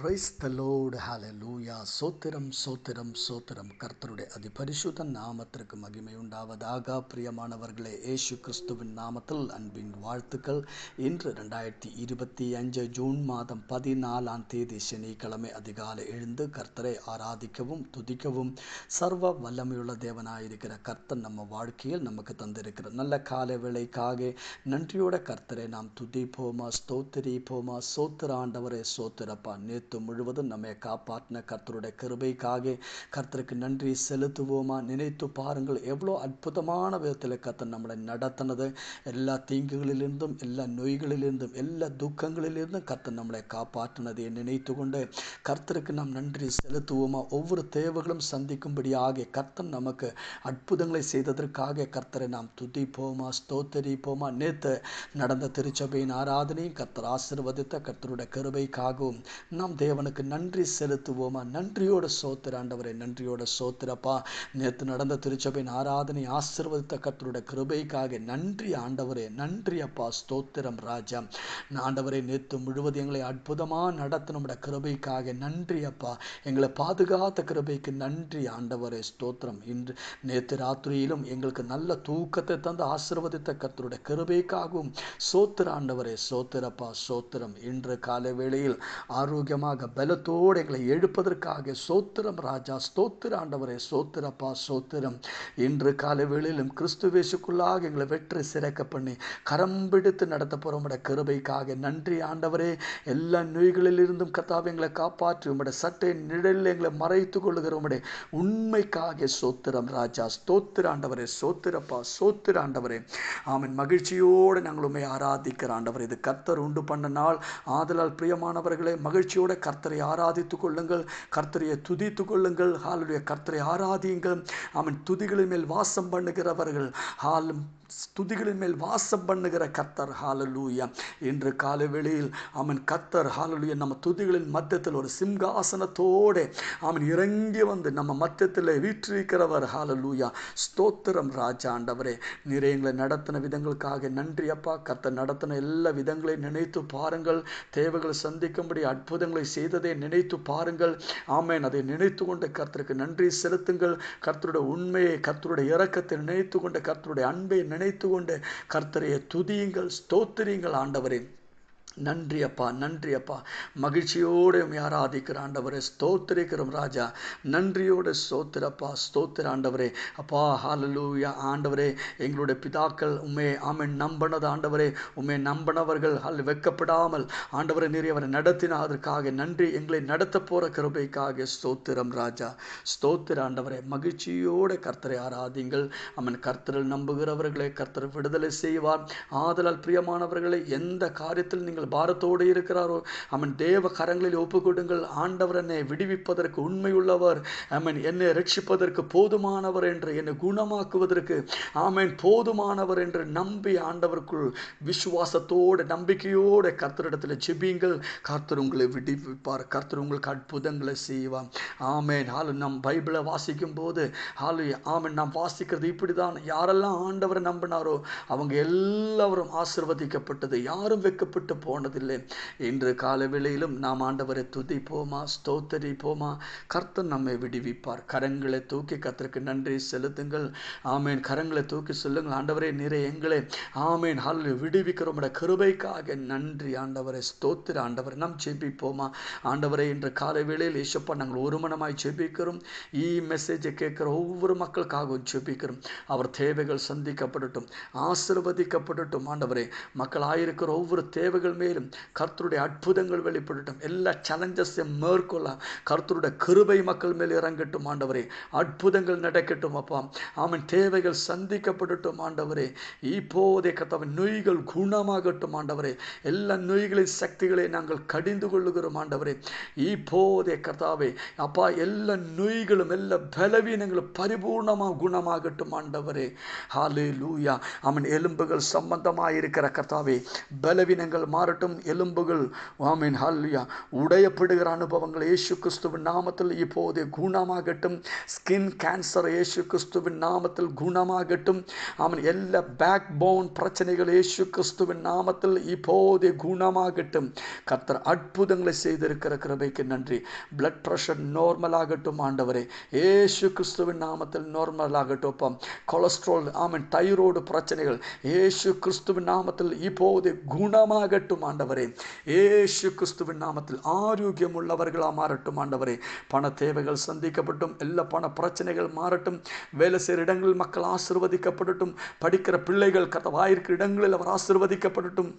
Praise the lord ஹalleluya. சோத்திரம் சோத்திரம் சோத்திரம். கர்த்தருடைய அதிபரிசுத்த நாமத்திற்கு மகிமை உண்டாவதாக. பிரியமானவர்களே, இயேசு கிறிஸ்துவின் நாமத்தில் அன்பின் வாழ்த்துக்கள். இன்று 2025 ஜூன் மாதம் 14ஆம் தேதி சனிக்கிழமை அதிகாலை எழுந்து கர்த்தரை ஆராதிக்கவும் துதிக்கவும் சர்வ வல்லமையுள்ள தேவனாயிருக்கிற கர்த்தர் நம்ம வாழ்க்கையில் நமக்கு தந்திருக்கிற நல்ல காலை வேளைக்காக நன்றியோட கர்த்தரை நாம் துதிப்போமா, ஸ்தோத்திரிப்போமா. சோத்திர ஆண்டவரே, சோத்திரப்பா. நேற்று முழுவதும் நம்மை காப்பாற்றின கர்த்தருடைய கிருபைக்காக கர்த்தருக்கு நன்றி செலுத்துவோமா. நினைத்து பாருங்கள், எவ்வளோ அற்புதமான விதத்தில் கர்த்தர் நம்மளை நடத்தினது. எல்லா தீங்குகளிலிருந்தும், எல்லா நோய்களிலிருந்தும், எல்லா துக்கங்களிலிருந்தும் கர்த்தர் நம்மளை காப்பாற்றினதை நினைத்து கொண்டு கர்த்தருக்கு நாம் நன்றி செலுத்துவோமா. ஒவ்வொரு தேவைகளும் சந்திக்கும்படியாக கர்த்தர் நமக்கு அற்புதங்களை செய்ததற்காக கர்த்தரை நாம் துதிப்போமா, ஸ்தோத்தரிப்போமா. நேற்று நடந்த திருச்சபையின் ஆராதனையும் கர்த்தர் ஆசீர்வதித்த கர்த்தருடைய கிருபைக்காகவும் நாம் தேவனுக்கு நன்றி செலுத்துவோமா. நன்றியோட சோத்திர ஆண்டவரே, நன்றியோட சோத்திரப்பா. நேற்று நடந்த திருச்சபையின் ஆராதனை ஆசீர்வதித்த கர்த்தருடைய கிருபைக்காக நன்றி ஆண்டவரே, நன்றி அப்பா, ஸ்தோத்திரம் ராஜா. ஆண்டவரே, நேற்று முழுவதும் எங்களை அற்புதமாக நடத்த நம்முடைய கிருபைக்காக நன்றி அப்பா. எங்களை பாதுகாத்த கிருபைக்கு நன்றி ஆண்டவரே, ஸ்தோத்திரம். இன்று நேற்று ராத்திரியிலும் எங்களுக்கு நல்ல தூக்கத்தை தந்து ஆசீர்வதித்த கர்த்தருடைய கிருபைக்காகவும் சோத்திர ஆண்டவரே, சோத்திரப்பா, சோத்திரம். இன்று காலை வேளையில் ஆரோக்கியமாக பலத்தோடு எங்களை எழுப்பதற்காக சோத்திரம் ராஜா, ஸ்தோத்திர ஆண்டவரே, சோத்திரப்பா, சோத்திரம். இன்று காலை வேளையிலும் கிறிஸ்துவேசுக்குள்ளாக எங்களை வெற்றி சிறக்க பண்ணி கரம் பிடித்து நடத்த போகிற கிருபைக்காக நன்றி ஆண்டவரே. எல்லா நோய்களிலிருந்தும் கர்த்தாவே எங்களை காப்பாற்றி உம்முடைய சட்டை நிழலில் எங்களை மறைத்து கொள்ளுகிற உம்முடைய உண்மைக்காக சோத்திரம் ராஜா, ஸ்தோத்திர ஆண்டவரே, சோத்திரப்பா, சோத்திர ஆண்டவரே. ஆமென். மகிழ்ச்சியோடு நாங்கள் உண்மை ஆராதிக்கிற ஆண்டவர், இது கர்த்தர் உண்டு பண்ண நாள். ஆதலால் பிரியமானவர்களே, மகிழ்ச்சியோடு கர்த்தரை ஆராதித்துக் கொள்ளுங்கள், கர்த்தரையை துதித்துக் கொள்ளுங்கள். ஹalleluya. கர்த்தரை ஆராதியுங்கள். ஆமென். துதிகளின் மேல் வாசம் பண்ணுகிறவர்கள், துதிகளின் மேல் வாசம் பண்ணுகிற கர்த்தர், ஹalleluya. இன்று காலை வேளையில் ஆமென், கர்த்தர் ஹalleluya நம்ம துதிகளின் மத்தியத்தில் ஒரு சிங்காசனத்தோடு ஆமென் இறங்கி வந்து நம்ம மத்தியத்தில் வீற்றிருக்கிறவர், ஹalleluya. ஸ்தோத்திரம் ராஜா. ஆண்டவரே, நீர் எங்களை நடத்தின விதங்களுக்காக நன்றி அப்பா. கர்த்தர் நடத்தின எல்லா விதங்களையும் நினைத்து பாருங்கள். தேவைகளை சந்திக்கும்படி அற்புதங்களை செய்ததை நினைத்து பாருங்கள். ஆமென். அதை நினைத்து கொண்டு கர்த்தருக்கு நன்றி செலுத்துங்கள். கர்த்தருடைய உண்மையை, கர்த்தருடைய இரக்கத்தை நினைத்து கொண்டு, கர்த்தருடைய அன்பை நினைத்து கொண்டு கர்த்தரையை துதியுங்கள், ஸ்தோத்திரியுங்கள் ஆண்டவரே. நன்றி அப்பா, நன்றி அப்பா. மகிழ்ச்சியோடு ஆராதிக்கிற ஆண்டவரே, ஸ்தோத்திரிக்கிறோம் ராஜா. நன்றியோடு ஸ்தோத்திரப்பா, ஸ்தோத்திர ஆண்டவரே. அப்பா ஹalleluya. ஆண்டவரே, எங்களுடைய பிதாக்கள் உம்மை ஆமென் நம்பினது ஆண்டவரே. உம்மை நம்பினவர்கள் வெட்கப்படாமல் ஆண்டவரே நீர் அவரை நடத்தின அதற்காக நன்றி. எங்களை நடத்த போகிற கிருபைக்காக ஸ்தோத்திரம் ராஜா, ஸ்தோத்திர ஆண்டவரே. மகிழ்ச்சியோடு கர்த்தரை ஆராதிங்கள். ஆமென். கர்த்தரில் நம்புகிறவர்களை கர்த்தர் விடுதலை செய்வார். ஆதலால் பிரியமானவர்களை, எந்த காரியத்தில் நீங்கள் பாரத்தோடு இருக்கிறாரோ அவன் தேவ கரங்களில் ஒப்புக்கொடுங்கள். ஆண்டவர் என்னை விடுவிப்பதற்கு உண்மையுள்ளவர், ஆமென். என்னை ரட்சிப்பதற்கு போதுமானவர் என்று, என்னை குணமாக்குவதற்கு ஆமென் போதுமானவர் என்று நம்பி ஆண்டவருக்குள் விசுவாசத்தோடு நம்பிக்கையோடு கர்த்தரிடத்தில் ஜெபியுங்கள். கர்த்தர் உங்களை விடுவிப்பார். கர்த்தர் உங்களுக்கு அற்புதங்களை செய்வார். ஆமென். நம் பைபிளை வாசிக்கும் போது ஆமென் நாம் வாசிக்கிறது இப்படிதான். யாரெல்லாம் ஆண்டவரை நம்பினாரோ அவங்க எல்லாரும் ஆசீர்வதிக்கப்பட்டது, யாரும் வெட்கப்பட்டு போனதில்லை. இன்று காலை வேளையிலும் நாம் ஆண்டவரை துதிப்போமா, ஸ்தோத்தரிப்போமா. கர்த்தர் நம்மை விடுவிப்பார். கரங்களை தூக்கி கர்த்தருக்கு நன்றி செலுத்துங்கள். ஆமேன். கரங்களை தூக்கி சொல்லுங்கள், ஆண்டவரே நீரே எங்களை ஆமேன் ஹல்லேலூயா விடுவிக்கிற உம்முடைய கிருபைக்காக நன்றி ஆண்டவரே, ஸ்தோத்திர ஆண்டவரே. நாம் ஜெபிப்போமா. ஆண்டவரே, இன்று காலை வேளையில் இயேசுப்பா நாங்கள் ஒரு மனமாய் ஜெபிக்கிறோம். மெசேஜை கேட்கிற ஒவ்வொரு மக்களுக்காகவும் ஜெபிக்கிறோம். அவர் தேவைகள் சந்திக்கப்படட்டும், ஆசீர்வதிக்கப்படட்டும். ஆண்டவரே, மக்களாயிருக்கிற ஒவ்வொரு தேவைகள் மேலும் கர்த்தருடைய அற்புதங்கள் வெளிப்படட்டும். எல்லா சேலஞ்சஸையும் மேற்கொள்ள கர்த்தருடைய கிருபை மக்கள் மேல் இறங்கட்டும். ஆண்டவரே, அற்புதங்கள் நடக்கட்டும் அப்பா. ஆமென். தேவைகள் சந்திக்கப்படட்டும் ஆண்டவரே. இப்போதே கர்த்தாவே நோய்கள் குணமாகட்டும் ஆண்டவரே. எல்லா நோய்களின் சக்திகளை நாங்கள் கடிந்து கொள்ளுகிறோம் ஆண்டவரே. இப்போதே கர்த்தாவே அப்பா, எல்லா நோய்களும் எல்லா பலவீனங்களும் பரிபூர்ணமாக குணமாகட்டும் ஆண்டவரே. ஹல்லேலூயா. ஆமென். எலும்புகள் சம்பந்தமாக இருக்கிற கர்த்தாவே பலவீனங்கள் மாறட்டும். மாறட்டும். எலும்புகள் ஆமென் ஹல்லேலூயா உடையப்படுகிற அனுபவங்கள் இயேசு கிறிஸ்துவின் நாமத்தில் இப்போது குணமாகட்டும். ஸ்கின் கேன்சர் இயேசு கிறிஸ்துவின் நாமத்தில் குணமாகட்டும். ஆமென். எல்லா பேக் போன் பிரச்சனைகள் இயேசு கிறிஸ்துவின் நாமத்தில் இப்போது குணமாகட்டும். கர்த்தர் அற்புதங்களை செய்திருக்கிற கிருபைக்கு நன்றி. பிளட் பிரஷர் நார்மல் ஆகட்டும் ஆண்டவரே, இயேசு கிறிஸ்துவின் நாமத்தில் நார்மல் ஆகட்டும். கொலஸ்ட்ரால் ஆமென் தைராய்டு பிரச்சனைகள் இயேசு கிறிஸ்துவின் நாமத்தில் இப்போது குணமாகட்டும் ஆண்டவரே. இயேசு கிறிஸ்துவின் நாமத்தில் ஆரோக்கியம் உள்ளவர்களா மாறட்டும் ஆண்டவரே. பண தேவைகள் சந்திக்கப்பட்டும். எல்லா பண பிரச்சனைகள் மாறட்டும். வேலை செய்கிற இடங்களில் மக்கள் ஆசீர்வதிக்கப்படட்டும். படிக்கிற பிள்ளைகள் கர்த்தவாயிருக்கிற இடங்களில் அவர் ஆசீர்வதிக்கப்படட்டும்.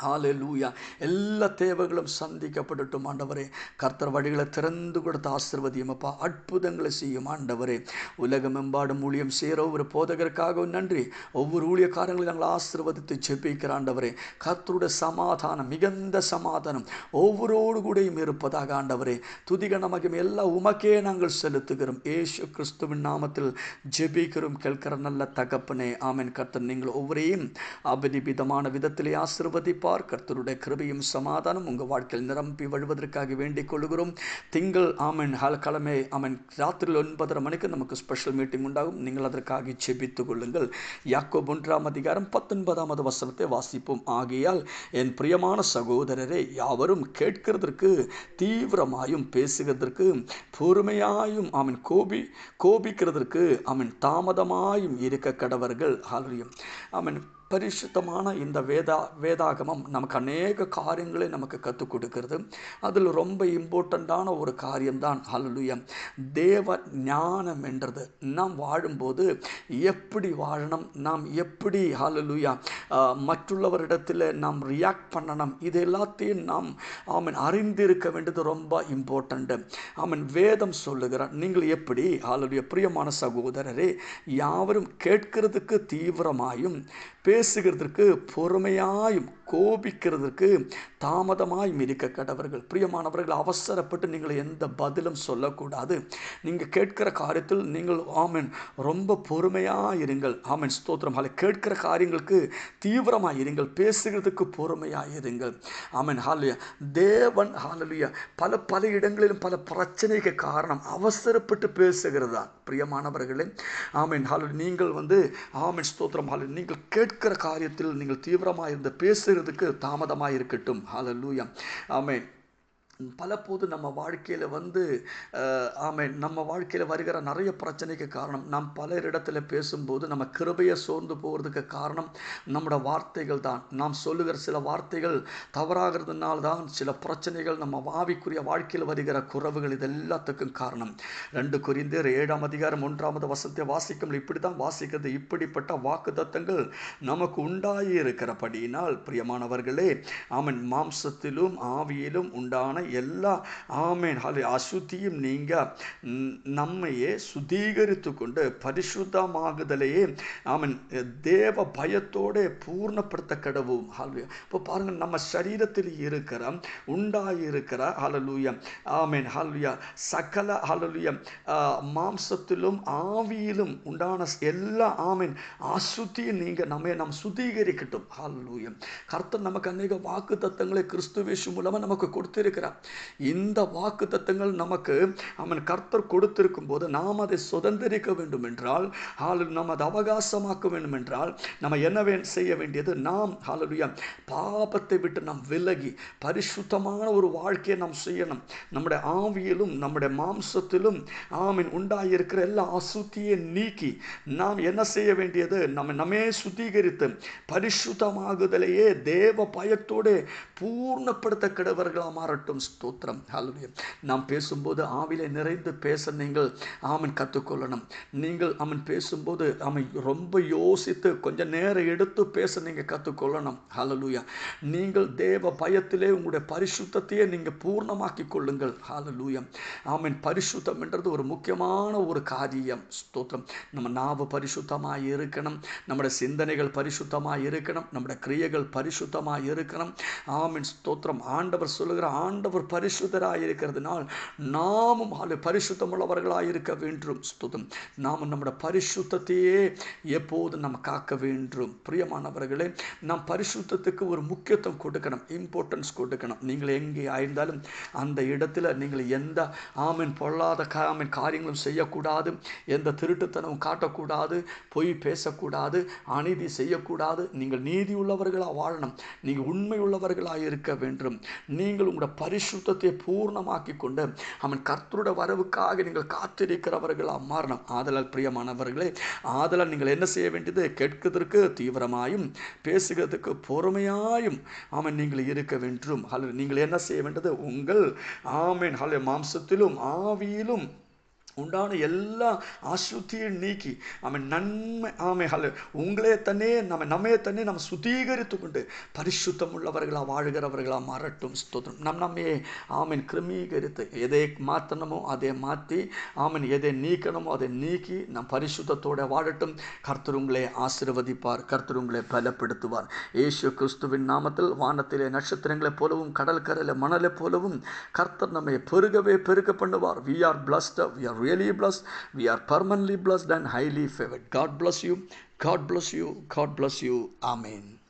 ஹல்லேலூயா. எல்லா தேவைகளும் சந்திக்கப்படட்டும் ஆண்டவரே. கர்த்தர் வழிகளை திறந்து கொடுத்து ஆசீர்வதியும் அப்பா. அற்புதங்களை செய்யும் ஆண்டவரே. உலகமெம்பாடும் ஊழியம் செய்கிற ஒவ்வொரு போதகருக்காக நன்றி. ஒவ்வொரு ஊழியக்காரங்களையும் நாங்கள் ஆசீர்வதித்து ஜெபிக்கிற ஆண்டவரே. கர்த்தருடைய சமாதானம், மிகுந்த சமாதானம் ஒவ்வொருவோடு கூடயும் இருப்பதாக ஆண்டவரே. துதிக நமக்கு எல்லாம் உமக்கே நாங்கள் செலுத்துகிறோம். இயேசு கிறிஸ்துவின் நாமத்தில் ஜெபிக்கிறோம் கேட்கிற நல்ல தகப்பனே. ஆமென். கர்த்தர் நீங்கள் ஒவ்வொரையும் அபரிமிதமான விதத்திலே ஆசீர்வதிப்பார். கர்த்தருடைய கிருபையும் சமாதானம் உங்கள் வாழ்க்கையில் நிரம்பி வழுவதற்காக வேண்டிக் கொள்கிறோம். திங்கள் ஆமென் கிழமை ஆமென் ராத்திரி 9:30 மணிக்கு நமக்கு ஸ்பெஷல் மீட்டிங் உண்டாகும். நீங்கள் அதற்காக ஜெபித்துக் கொள்ளுங்கள். யாக்கோபு 1:19 வசனத்தை வாசிப்போம். ஆகையால் என் பிரியமான சகோதரரே, யாவரும் கேட்கிறதற்கு தீவிரமாயும் பேசுகிறதற்கு பொறுமையாயும் ஆமென் கோபிக்கிறதற்கு ஆமென் தாமதமாயும் இருக்க கடவர்கள். ஹல்லேலூயா. ஆமென். பரிசுத்தமான இந்த வேதாகமம் நமக்கு அநேக காரியங்களை நமக்கு கற்றுக் கொடுக்கிறது. அதில் ரொம்ப இம்பார்ட்டண்ட்டான ஒரு காரியம்தான் ஹல்லேலூயா தேவ ஞானம் என்றது. நாம் வாழும்போது எப்படி வாழணும், நாம் எப்படி ஹல்லேலூயா மற்றுள்ளவரிடத்தில் நாம் ரியாக்ட் பண்ணணும், இது எல்லாத்தையும் நாம் ஆமென் அறிந்திருக்க வேண்டியது ரொம்ப இம்பார்ட்டண்ட்டு. ஆமென். வேதம் சொல்லுகிறார், நீங்கள் எப்படி ஹல்லேலூயா பிரியமான சகோதரரே, யாவரும் கேட்கிறதுக்கு தீவிரமாயும் பேசுகிறதற்கு பொறுமையாயும் கோபிக்கிறதுக்கு தாமதமாயும் இருக்க கடவர்கள். பிரியமானவர்கள், அவசரப்பட்டு நீங்கள் எந்த பதிலும் சொல்லக்கூடாது. நீங்கள் கேட்கிற காரியத்தில் நீங்கள் ஆமென் ரொம்ப பொறுமையாக இருங்கள். ஆமென். ஸ்தோத்திரம். கேட்கிற காரியங்களுக்கு தீவிரமாக இருங்கள். பேசுகிறதுக்கு பொறுமையாக இருங்கள். ஆமென். ஹல்லேலூயா. தேவன் ஹல்லேலூயா பல இடங்களிலும் பல பிரச்சனைக்கு காரணம் அவசரப்பட்டு பேசுகிறது தான். பிரியமானவர்களே, ஆமென். ஹல்லேலூயா. நீங்கள் ஆமென் ஸ்தோத்திரம். ஹல்லேலூயா. நீங்கள் கேட்கிற காரியத்தில் நீங்கள் தீவிரமாக இருந்து பேசுகிறதுக்கு தாமதமாக இருக்கட்டும். ஹல்லேலூயா. ஆமென். பலபோது நம்ம வாழ்க்கையில் ஆமென் நம்ம வாழ்க்கையில் வருகிற நிறைய பிரச்சனைக்கு காரணம் நாம் பலரிடத்தில் பேசும்போது நம்ம கிருபையை சோர்ந்து போகிறதுக்கு காரணம் நம்மளோட வார்த்தைகள் தான். நாம் சொல்லுகிற சில வார்த்தைகள் தவறாகிறதுனால தான் சில பிரச்சனைகள் நம்ம ஆவிக்குரிய வாழ்க்கையில் வருகிற குறைவுகள் இது எல்லாத்துக்கும் காரணம். 2 கொரிந்தியர் 7:1 வசனத்தை வாசிக்கும் இப்படி தான் வாசிக்கிறது. இப்படிப்பட்ட வாக்குத்தத்தங்கள் நமக்கு உண்டாகி இருக்கிறபடியினால் பிரியமானவர்களே, ஆமென் மாம்சத்திலும் ஆவியிலும் உண்டான எல்லா ஆமென் அசுத்தியும் நீங்க நம்மையே சுத்திகரித்து கொண்டு பரிசுத்தமாகுதலையே ஆமென் தேவ பயத்தோட பூர்ணப்படுத்த கடவும். இப்போ பாருங்க, நம்ம சரீரத்தில் இருக்கிற உண்டாகி இருக்கிற ஹல்லேலூயா ஆமென் ஹல்லேலூயா சகல ஹல்லேலூயா மாம்சத்திலும் ஆவியிலும் உண்டான எல்லா ஆமென் அசுத்தியும் நீங்க நாம் சுத்திகரிக்கட்டும். ஹல்லேலூயா. கர்த்தர் நமக்கு அநேக வாக்கு தத்தங்களை கிறிஸ்துவேசு மூலமா நமக்கு கொடுத்திருக்கிறார். இந்த வாக்கு தத்தங்கள் நமக்கு அவன் கர்த்தர் கொடுத்திருக்கும் போது நாம் அதை சுதந்திரிக்க வேண்டும் என்றால், நாம் அதை அவகாசமாக்க வேண்டும் என்றால் நம்ம என்ன செய்ய வேண்டியது, நாம் ஹல்லேலூயா பாபத்தை விட்டு நாம் விலகி பரிசுத்தமான ஒரு வாழ்க்கையை நாம் செய்யணும். நம்முடைய ஆவியிலும் நம்முடைய மாம்சத்திலும் ஆமென் உண்டாயிருக்கிற எல்லா அசுத்தியை நீக்கி நாம் என்ன செய்ய வேண்டியது, நம்மே சுத்திகரித்து பரிசுத்தமாகுதலையே தேவ பயத்தோடு பூர்ணப்படுத்த கிடவர்களா மாறட்டும். ஸ்தோத்திரம். ஹல்லேலூயா. நாம் பேசும்போது ஆவிலே நிறைந்து பேச நீங்கள் ஆமென் கற்றுக்கொள்ளணும். நீங்கள் ஆமென் பேசும்போது ஆமென் ரொம்ப யோசித்து கொஞ்சம் நேரம் எடுத்து பேச நீங்கள் கற்றுக்கொள்ளணும். ஹல்லேலூயா. நீங்கள் தேவ பயத்திலே உங்களுடைய பரிசுத்தத்தையே நீங்கள் பூர்ணமாக்கி கொள்ளுங்கள். ஹல்லேலூயா. ஆமென். பரிசுத்தம் என்றது ஒரு முக்கியமான ஒரு காரியம். ஸ்தோத்திரம். நம்ம நாவு பரிசுத்தமாக இருக்கணும், நம்முடைய சிந்தனைகள் பரிசுத்தமாக இருக்கணும், நம்முடைய கிரியைகள் பரிசுத்தமாக இருக்கணும். ஆமென். ஆமென் ஸ்தோத்திரம். ஆண்டவர் சொல்லுகிற ஆண்டவர் பரிசுத்தராய் இருக்கிறதுனால் நாமும் பரிசுத்தம் உள்ளவர்களாய் இருக்க வேண்டும். ஸ்தோத்திரம். நாம் நம்முடைய பரிசுத்தத்தையே எப்போது நாம் காக்க வேண்டும். பிரியமானவர்களே, நாம் பரிசுத்தத்துக்கு ஒரு முக்கியத்துவம் கொடுக்கணும், இம்பார்ட்டன்ஸ் கொடுக்கணும். நீங்கள் எங்கே ஆயிருந்தாலும் அந்த இடத்துல நீங்கள் எந்த பொல்லாத காரியங்களும் செய்யக்கூடாது, எந்த திருட்டுத்தனமும் காட்டக்கூடாது, பொய் பேசக்கூடாது, அநீதி செய்யக்கூடாது. நீங்கள் நீதி உள்ளவர்களாக வாழணும், நீங்கள் உண்மை உள்ளவர்களாக இருக்க வேண்டும். நீங்கள் உங்களுடைய பரிசுத்தத்தை பூர்ணமாக்கி கொண்டு கர்த்தருடைய வரவுக்காக நீங்கள் காத்திருக்கிறவர்களாக மாறணும். ஆதலால் பிரியமானவர்களே, ஆதலால் நீங்கள் என்ன செய்ய வேண்டியது? கேட்கிறதுக்கு தீவிரமாயும் பேசுகிறதுக்கு பொறுமையாயும் நீங்கள் இருக்க வேண்டும். நீங்கள் என்ன செய்ய வேண்டியது? உங்கள் மாம்சத்திலும் ஆவியிலும் உண்டான எல்லா அசுத்தியும் நீக்கி நன்மை உங்களே தன்னே நம்மையே தன்னே நம்ம சுத்திகரித்து கொண்டு பரிசுத்தம் உள்ளவர்களாக வாழ்கிறவர்களாக மாறட்டும். ஸ்தோத்திரம். நம்மையே கிருமீகரித்து எதை மாற்றணுமோ அதை மாற்றி எதை நீக்கணுமோ அதை நீக்கி நம் பரிசுத்தத்தோடு வாழட்டும். கர்த்தர் உங்களை ஆசீர்வதிப்பார், கர்த்தர் உங்களை பலப்படுத்துவார். இயேசு கிறிஸ்துவின் நாமத்தில் வானத்திலே நட்சத்திரங்களைப் போலவும் கடல் கரையிலே மணலை போலவும் கர்த்தர் நம்மை பெருக பண்ணுவார். We are blessed. We are really blessed. We are permanently blessed and highly favored. God bless you. God bless you. God bless you. Amen.